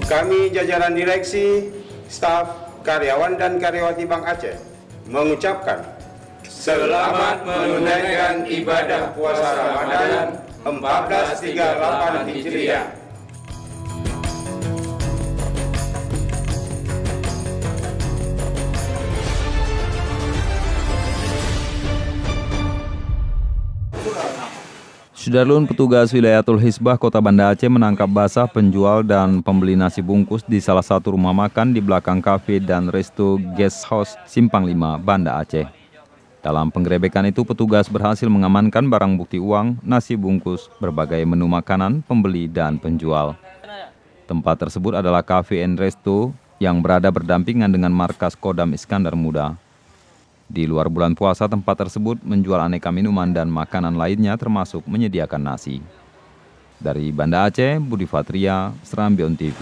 Kami jajaran direksi, staf, karyawan dan karyawati Bank Aceh mengucapkan selamat menunaikan ibadah puasa Ramadan 1438 Hijriah. Sudarlun, petugas Wilayatul Hisbah Kota Banda Aceh menangkap basah penjual dan pembeli nasi bungkus di salah satu rumah makan di belakang kafe dan resto Guest House Simpang 5, Banda Aceh. Dalam penggerebekan itu, petugas berhasil mengamankan barang bukti uang, nasi bungkus, berbagai menu makanan, pembeli, dan penjual. Tempat tersebut adalah kafe and resto yang berada berdampingan dengan markas Kodam Iskandar Muda. Di luar bulan puasa, tempat tersebut menjual aneka minuman dan makanan lainnya termasuk menyediakan nasi. Dari Banda Aceh, Budi Fatria, Serambi On TV.